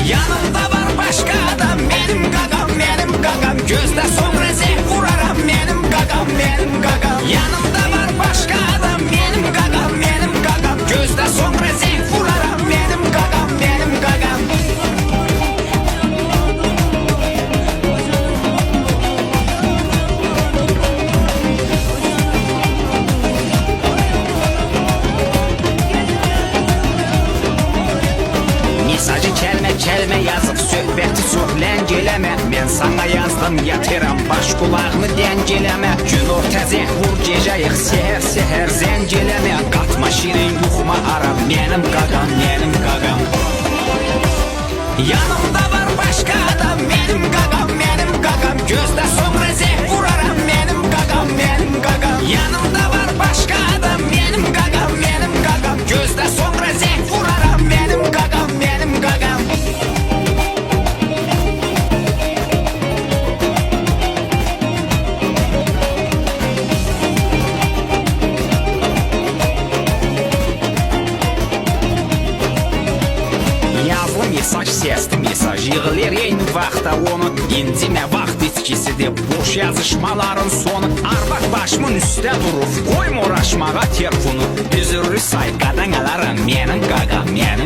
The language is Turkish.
Yanımda var başka adam, benim gagam, benim gagam. Gözde sonra zevk vuraram, benim gagam, benim gagam. Yanımda var başka adam, benim gagam, benim gagam. Gözde sonra zevk vuraram, benim gagam, benim gagam. Mesajı kelme yazıp söhbəti çox ləngiləmə. Mən sana yazdım yatırım, baş qulağını dəngiləmə. Gün orta zəng vur, gecə yıq, səhər zəng eləmə. Qatma şirin yuxuma aram, mənim qaqam, mənim qaqam. Yanımda var başka adam, benim qaqam, mənim qaqam. Gözdə sonra zəng vuraram, mənim qaqam, mənim qaqam. Yanımda var başka adam, benim qaqam, mənim qaqam. Gözdə sonra zəng vuraram, mənim qaqam, mənim qaqam. Yazılı mesaj, sesli mesaj yığılır eyni vaxtda onu. İncimə vaxt itkisidir boş yazışmaların sonu. Arvad başımın üstə durur, qoyma uğraşmağa telefonu. Üzürlü say qadan alaram, mənim qaqam, mənim